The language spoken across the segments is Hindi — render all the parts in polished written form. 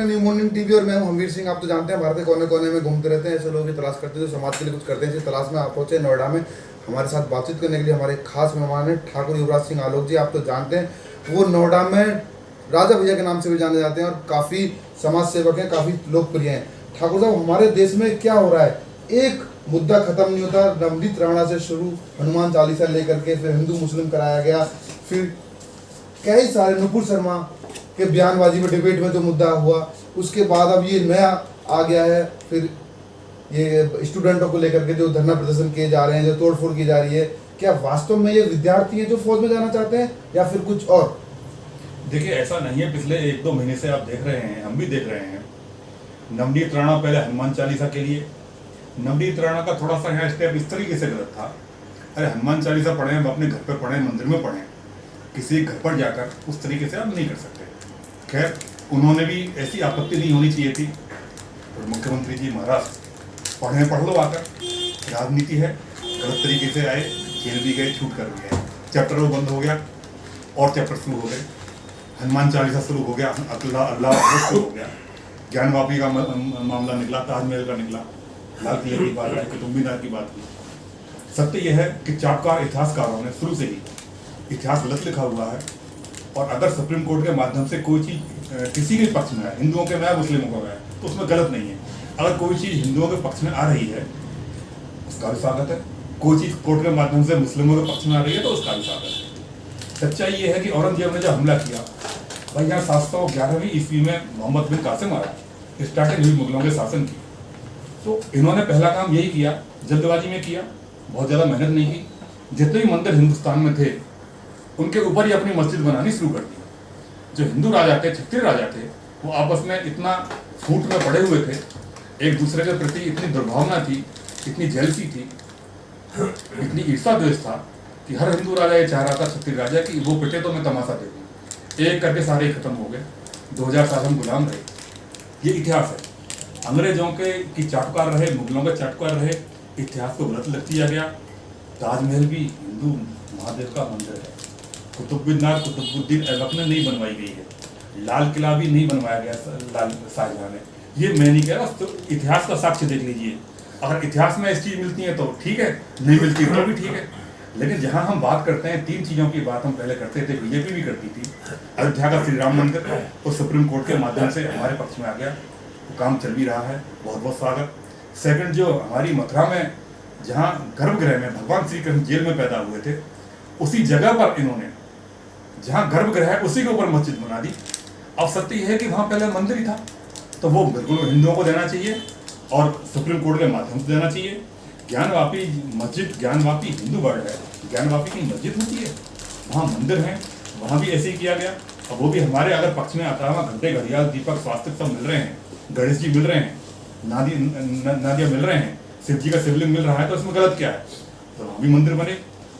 हैं न्यू मॉर्निंग टीवी और मैं हूं हमीर सिंह। आप तो जानते हैं भारत के कोने कोने में घूमते रहते हैं, ऐसे लोगों की तलाश करते हैं जो समाज के लिए कुछ करते हैं। इसी तलाश में आप पहुंचे नोएडा में। हमारे साथ बातचीत करने के लिए हमारे खास मेहमान हैं ठाकुर युवराज सिंह आलोक जी। आप तो जानते हैं वो नोएडा में राजा भैया के नाम से भी जाने जाते हैं और काफ़ी समाज सेवक हैं, काफ़ी लोकप्रिय हैं। ठाकुर साहब, हमारे देश में क्या हो रहा है, एक मुद्दा खत्म नहीं होता। नवनीत राणा से शुरू हनुमान चालीसा लेकर के फिर हिंदू मुस्लिम कराया गया, फिर कई सारे नुपुर शर्मा के बयानबाजी में डिबेट में जो मुद्दा हुआ, उसके बाद अब ये नया आ गया है। फिर ये स्टूडेंटों को लेकर के जो धरना प्रदर्शन किए जा रहे हैं, जो तोड़फोड़ की जा रही है, क्या वास्तव में ये विद्यार्थी हैं जो फौज में जाना चाहते हैं या फिर कुछ और? देखिए, ऐसा नहीं है। पिछले 1-2 महीने से आप देख रहे हैं, हम भी देख रहे हैं। नवनीत राणा पहले हनुमान चालीसा के लिए, नवनीत राणा का थोड़ा सा यहाँ स्टेप इस तरीके से गलत था। अरे हनुमान चालीसा पढ़ें, हम अपने घर पर पढ़ें, मंदिर में पढ़ें, किसी घर पर जाकर उस तरीके से आप नहीं कर सकते। खैर, उन्होंने भी ऐसी आपत्ति नहीं होनी चाहिए थी। तो मुख्यमंत्री जी महाराज, पढ़ लो आकर, राजनीति है। गलत तरीके से आए, जेल भी गए, छूट कर भी गए, चैप्टर वो बंद हो गया और चैप्टर शुरू हो गए। हनुमान चालीसा शुरू हो गया, अल्लाह अल्लाह शुरू हो गया। ज्ञानवापी का मामला निकला, ताजमहल का निकला, लाल किले की बात आई, कुतुब मीनार की बात की। सत्य यह है कि चाटुकार इतिहासकारों ने शुरू से ही इतिहास गलत लिखा हुआ है। और अगर सुप्रीम कोर्ट के माध्यम से कोई चीज़ किसी के पक्ष में है, हिंदुओं के में है, मुस्लिमों का है, तो उसमें गलत नहीं है। अगर कोई चीज़ हिंदुओं के पक्ष में आ रही है, उसका भी स्वागत है। कोई चीज़ कोर्ट के माध्यम से मुस्लिमों के पक्ष में आ रही है, तो उसका भी स्वागत है। सच्चाई ये है कि औरंगजेब ने जब हमला किया, भाई यहाँ 711वीं ईस्वी में मोहम्मद बिन कासिम आया, स्टार्टिंग हुई मुगलों के शासन की। तो इन्होंने पहला काम यही किया, जल्दबाजी में किया, बहुत ज़्यादा मेहनत नहीं की। जितने भी मंदिर हिंदुस्तान में थे, उनके ऊपर ही अपनी मस्जिद बनानी शुरू कर दी। जो हिंदू राजा थे, क्षत्रिय राजा थे, वो आपस में इतना फूट में पड़े हुए थे, एक दूसरे के प्रति इतनी दुर्भावना थी, इतनी जेलसी थी, इतनी ईर्षा द्वेष था कि हर हिंदू राजा ये चाह रहा था, क्षत्रिय राजा, कि वो पिटे तो मैं तमाशा दे दूँ। एक करके सारे ही खत्म हो गए। 2000 साल हम गुलाम रहे। ये इतिहास है। अंग्रेजों के की चाटुकार रहे, मुगलों के चाटुकार रहे, इतिहास को गलत लिख दिया गया। ताजमहल भी हिंदू महादेव का मंदिर है। कुतुब मीनार कुतुबुद्दीन ऐबक ने नहीं बनवाई गई है। लाल किला भी नहीं बनवाया गया लाल शाहजहां ने। ये मैं नहीं कह रहा, तो इतिहास का साक्ष्य देख लीजिए। अगर इतिहास में इस चीज़ मिलती है तो ठीक है, नहीं मिलती तो भी ठीक है। लेकिन जहां हम बात करते हैं, 3 चीज़ों की बात हम पहले करते थे, बीजेपी भी करती थी। अयोध्या का श्री राम मंदिर और सुप्रीम कोर्ट के माध्यम से हमारे पक्ष में आ गया, वो काम चल भी रहा है, बहुत बहुत स्वागत। सेकंड, जो हमारी मथुरा में जहाँ गर्भगृह में भगवान श्री कृष्ण जेल में पैदा हुए थे, उसी जगह पर इन्होंने, जहाँ गर्भगृह है उसी के ऊपर मस्जिद बना दी। अब सत्य यह है कि वहाँ पहले मंदिर ही था, तो वो बिल्कुल हिंदुओं को देना चाहिए और सुप्रीम कोर्ट के माध्यम से देना चाहिए। ज्ञानवापी मस्जिद, ज्ञानवापी हिंदू वर्ड है, ज्ञानवापी की मस्जिद होती है, वहाँ मंदिर हैं, वहाँ भी ऐसे ही किया गया। अब वो भी हमारे अगर पक्ष में आता है, वहाँ घंटे, घड़ियाल, दीपक, स्वास्तिक सब मिल रहे हैं, गणेश जी मिल रहे हैं, नादिया मिल रहे हैं, शिव जी का शिवलिंग मिल रहा है, तो इसमें गलत क्या है? तो वहाँ भी मंदिर बने।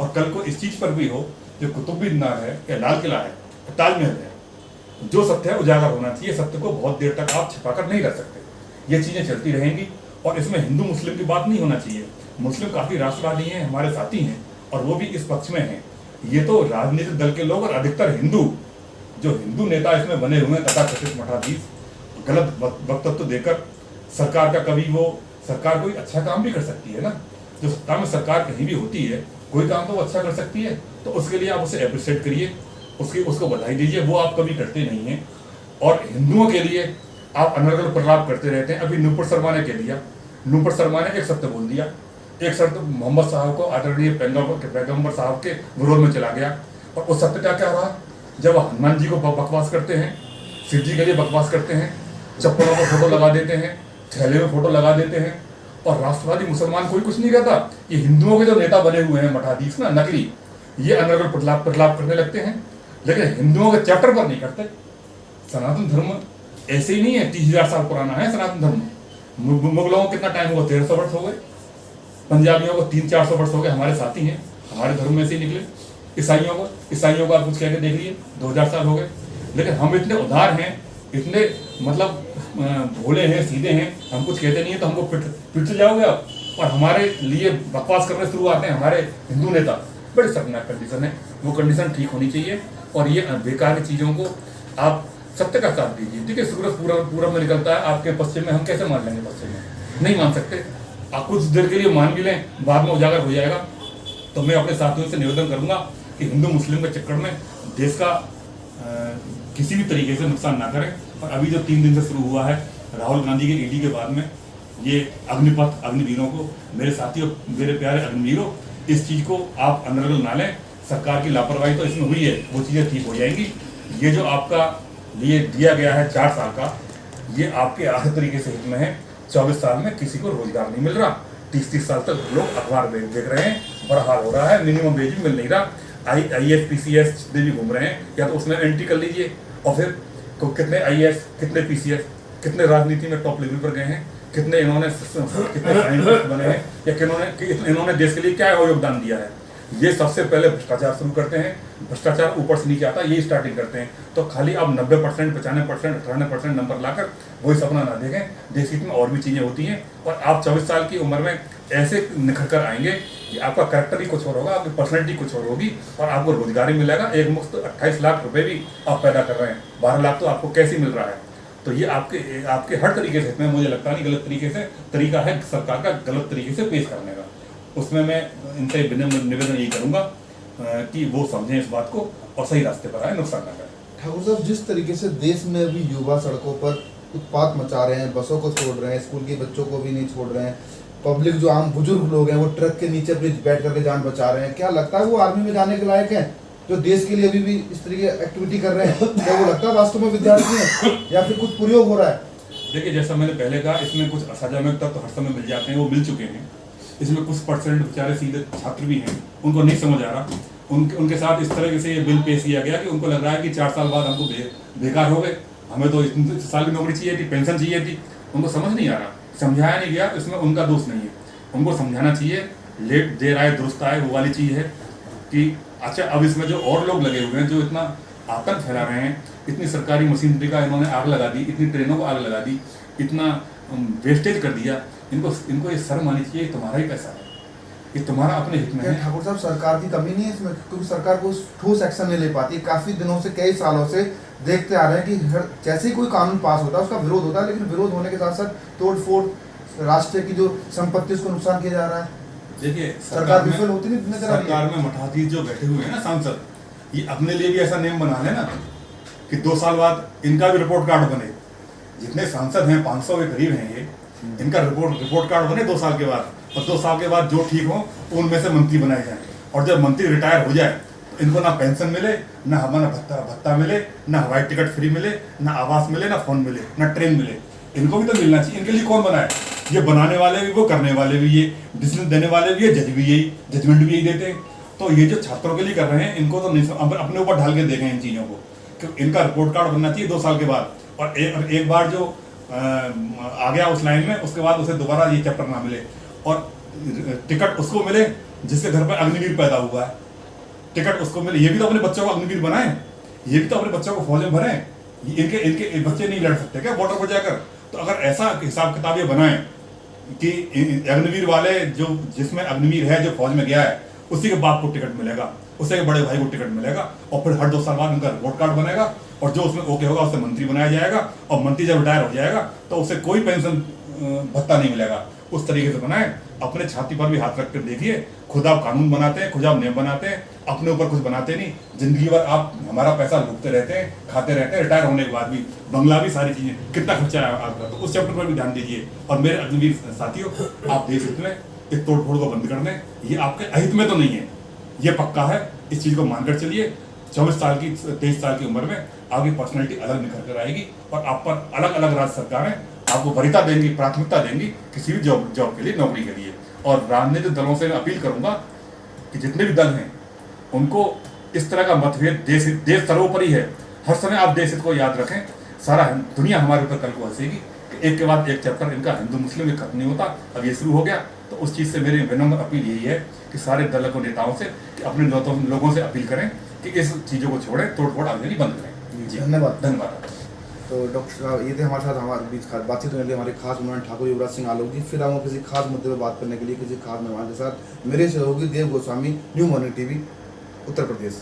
और कल को इस चीज़ पर भी हो, जो कुतुब मीनार है या लाल किला है, ताजमहल है, जो सत्य है उजागर होना चाहिए। सत्य को बहुत देर तक आप छिपाकर नहीं रख सकते। ये चीज़ें चलती रहेंगी और इसमें हिंदू मुस्लिम की बात नहीं होना चाहिए। मुस्लिम काफ़ी राष्ट्रवादी हैं, हमारे साथी हैं और वो भी इस पक्ष में हैं। ये तो राजनीतिक दल के लोग और अधिकतर हिंदू, जो हिंदू नेता इसमें बने हुए हैं, तथाकथित मठाधीश, गलत वक्तव्य देकर सरकार का, कभी वो सरकार कोई अच्छा काम भी कर सकती है ना। जो सत्ता में सरकार कहीं भी होती है, कोई काम तो वो अच्छा कर सकती है, तो उसके लिए आप उसे अप्रिशिएट करिए, उसको बधाई दीजिए। वो आप कभी करते नहीं हैं। और हिंदुओं के लिए आप अनर्गल प्रलाप करते रहते हैं। अभी नुपुर शर्मा ने कह दिया, नुपुर शर्मा ने एक सत्य बोल दिया, एक सत्य मोहम्मद साहब को, आदरणीय पैगंबर साहब के विरोध में चला गया। और उस सत्य क्या रहा? जब हनुमान जी को बकवास करते हैं, शिव जी के लिए बकवास करते हैं, चप्पलों को फोटो लगा देते हैं, थैले में फोटो लगा देते हैं, और राष्ट्रवादी मुसलमान कोई कुछ नहीं कहता। ये हिंदुओं के जो नेता बने हुए हैं मठाधीश ना, नकली, ये अनर्गल प्रलाप करने लगते हैं, लेकिन हिंदुओं के चैप्टर पर नहीं करते। सनातन धर्म ऐसे ही नहीं है, 30,000 साल पुराना है सनातन धर्म। मुगलों को कितना टाइम हुआ? 1300 वर्ष हो गए। पंजाबियों को 300-400 वर्ष हो गए, हमारे साथी हैं, हमारे धर्म में से ही निकले। ईसाइयों को आप कुछ कह के देख लीजिए, 2000 साल हो गए। लेकिन हम इतने उदार हैं, इतने मतलब भोले हैं, सीधे हैं, हम कुछ कहते नहीं है तो हमको पिट जाओगे आप। और हमारे लिए बकवास करने शुरू आते हैं हमारे हिंदू नेता। बड़ी शर्मनाक कंडीशन है, वो कंडीशन ठीक होनी चाहिए। और ये बेकार की चीज़ों को आप सत्य का साथ दीजिए। देखिए सूरज पूरब में निकलता है, आपके पश्चिम में हम कैसे मान लेंगे? पश्चिम में नहीं मान सकते। आप कुछ देर के लिए मान भी लें, बाद में उजागर हो जाएगा। तो मैं अपने साथियों से निवेदन करूंगा कि हिंदू मुस्लिम के चक्कर में देश का किसी भी तरीके से नुकसान ना करें। और अभी जो 3 दिन से शुरू हुआ है राहुल गांधी के ईडी के बाद में ये अग्निपथ अग्निवीरों को, मेरे साथियों, मेरे प्यारे अग्निवीरों, इस चीज़ को आप अनर्गल ना लें। सरकार की लापरवाही तो इसमें हुई है, वो चीज़ें ठीक हो जाएंगी। ये जो आपका लिए दिया गया है 4 साल का, ये आपके आधे तरीके से हित में है। 24 साल में किसी को रोजगार नहीं मिल रहा, 30-30 साल तक लोग अखबार देख रहे हैं, बुरा हाल हो रहा है, मिनिमम वेज भी मिल नहीं रहा। IAS PCS जितने भी घूम रहे हैं, या तो उसमें एंट्री कर लीजिए। और फिर कितने IAS, कितने PCS, कितने राजनीति में टॉप लेवल पर गए हैं, कितने इन्होंने साइंटिस्ट बने हैं, या इन्होंने देश के लिए क्या योगदान दिया है। ये सबसे पहले भ्रष्टाचार शुरू करते हैं। भ्रष्टाचार ऊपर से नीचे आता है, यही स्टार्टिंग करते हैं। तो खाली आप 90%, 95%, 98% नंबर लाकर वही सपना ना देखें। देश हित में और भी चीज़ें होती हैं। और आप 24 साल की उम्र में ऐसे निखर कर आएंगे कि आपका कैरेक्टर ही कुछ और होगा, आपकी पर्सनैलिटी कुछ और होगी, और आपको रोजगार ही मिलेगा। एक मुफ्त 28 लाख रुपए भी आप पैदा कर रहे हैं, 12 लाख तो आपको कैसे मिल रहा है। तो ये आपके हर तरीके से हित में, मुझे लगता नहीं गलत तरीके से तरीका है सरकार का गलत तरीके से पेश करने का। उसमें मैं इनसे निवेदन यही करूंगा कि वो समझें इस बात को और सही रास्ते पर आए, नुकसान ना करें। ठाकुर साहब, जिस तरीके से देश में अभी युवा सड़कों पर उत्पात मचा रहे हैं, बसों को छोड़ रहे हैं, स्कूल के बच्चों को भी नहीं छोड़ रहे हैं, पब्लिक जो आम बुजुर्ग लोग हैं वो ट्रक के नीचे बैठ करके जान बचा रहे हैं, क्या लगता है वो आर्मी में जाने के लायक है? जो देश के लिए अभी भी इस तरीके एक्टिविटी कर रहे हैं, क्या वो लगता है वास्तव में विद्यार्थी है या फिर कुछ प्रयोग हो रहा है? देखिए, जैसा मैंने पहले कहा, इसमें कुछ असामाजिक तत्व हर समय मिल जाते हैं, वो मिल चुके हैं। इसमें कुछ परसेंट बेचारे सीधे छात्र भी हैं, उनको नहीं समझ आ रहा। उनके साथ इस तरह से ये बिल पेश किया गया कि उनको लग रहा है कि 4 साल बाद हमको बेकार हो गए, हमें तो इतने साल की नौकरी चाहिए थी, पेंशन चाहिए थी। उनको समझ नहीं आ रहा, समझाया नहीं गया। इसमें उनका दोष नहीं है, उनको समझाना चाहिए। लेट देर आए दुरुस्त आए, वो वाली चीज़ है कि अच्छा, अब इसमें जो और लोग लगे हुए हैं जो इतना आतंक फैला रहे हैं, इतनी सरकारी मशीनरी का इन्होंने आग लगा दी, इतनी ट्रेनों को आग लगा दी, इतना वेस्टेज कर दिया, इनको ये शर्म आनी चाहिए। तुम्हारा ही पैसा है, ये तुम्हारा अपने हित में है। ठाकुर साहब, सरकार की कमी नहीं है इसमें, क्योंकि सरकार को ठोस एक्शन नहीं ले पाती। काफी दिनों से, कई सालों से देखते आ रहे हैं कि जैसे ही कोई कानून पास होता है उसका विरोध होता है, लेकिन विरोध होने के साथ साथ तोड़ फोड़, राष्ट्र की जो संपत्ति उसको नुकसान किया जा रहा है। देखिए, सरकार विफल होती नहीं नजर आ रही है। सरकार में मठाधीश जो बैठे हुए हैं ना सांसद, ये अपने लिए भी ऐसा नियम बना लेना कि 2 साल बाद इनका भी रिपोर्ट कार्ड बने। जितने सांसद हैं 500 के करीब हैं ये, इनका रिपोर्ट कार्ड बने 2 साल के बाद, और 2 साल के बाद जो ठीक हो उनमें से मंत्री बनाए जाए। और जब मंत्री रिटायर हो जाए तो इनको ना पेंशन मिले, ना हमारा भत्ता मिले, ना हवाई टिकट फ्री मिले, ना आवास मिले, ना फोन मिले, ना ट्रेन मिले। इनको भी तो मिलना चाहिए। इनके लिए कौन बनाए? ये बनाने वाले भी, वो करने वाले भी, ये डिसीजन देने वाले भी, ये जज भी यही, जजमेंट भी यही देते हैं। तो ये जो छात्रों के लिए कर रहे हैं, इनको तो नहीं, अपने ऊपर ढाल के देखें इन चीज़ों को कि इनका रिपोर्ट कार्ड बनना चाहिए 2 साल के बाद। और एक बार जो आ गया उस लाइन में, उसके बाद उसे दोबारा ये चैप्टर ना मिले। और टिकट उसको मिले जिसके घर पर अग्निवीर पैदा हुआ है, टिकट उसको मिले। ये भी तो अपने बच्चों को अग्निवीर बनाए, ये भी तो अपने बच्चों को फौज में भरें। इनके बच्चे नहीं लड़ सकते क्या बॉर्डर पर जाकर? तो अगर ऐसा हिसाब किताब ये बनाएं कि अग्निवीर वाले, जो जिसमें अग्निवीर है, जो फौज में गया है, उसी के बाप को टिकट मिलेगा, उसी के बड़े भाई को टिकट मिलेगा, और फिर हर 2 साल बाद उनका रिपोर्ट कार्ड बनेगा, और जो उसमें ओके होगा उसे मंत्री बनाया जाएगा। और मंत्री जब रिटायर हो जाएगा तो उसे कोई पेंशन भत्ता नहीं मिलेगा। उस तरीके से बनाए। अपने छाती पर भी हाथ रख कर देखिए, खुद आप कानून बनाते हैं, खुद आप नियम बनाते हैं, अपने ऊपर कुछ बनाते नहीं। जिंदगी भर आप हमारा पैसा लूटते रहते हैं, खाते रहते हैं, रिटायर होने के बाद भी बंगला भी, सारी चीजें, कितना खर्चा है आपका। तो उस चैप्टर पर भी ध्यान दीजिए। और मेरे अग्निवीर साथियों, आप देश हित में इस तोड़फोड़ को बंद कर दें। ये आपके अहित में तो नहीं है, ये पक्का है। इस चीज को मानकर चलिए। 24 साल की, 23 साल की उम्र में आपकी पर्सनैलिटी अलग निखर कर आएगी, और आप पर अलग अलग राज्य सरकारें आपको वरीयता देंगी, प्राथमिकता देंगी किसी भी जॉब के लिए, नौकरी के लिए। और राजनीतिक दलों से मैं अपील करूंगा कि जितने भी दल हैं उनको इस तरह का मतभेद, देश सर्वोपरि है, हर समय आप देश हित को याद रखें। सारा दुनिया हमारे ऊपर कल को हंसेगी कि एक के बाद एक चैप्टर इनका हिंदू मुस्लिम में खत्म नहीं होता, अब ये शुरू हो गया। तो उस चीज़ से मेरी विनम्र अपील यही है कि सारे दल को, नेताओं से, कि अपने लोगों से अपील करें कि इस चीज़ों को छोड़ें, तोड़-फोड़ आगे बंद करें। जी, धन्यवाद। तो डॉक्टर साहब, ये थे हमारे साथ, हमारे बीच बातचीत करने के लिए हमारे खास मेहमान ठाकुर युवराज सिंह आलोक जी। फिर आऊँगा किसी खास मुद्दे पर बात करने के लिए किसी खास मेहमान के साथ। मेरे सहयोगी देव Goswami, new morning TV, Uttar Pradesh.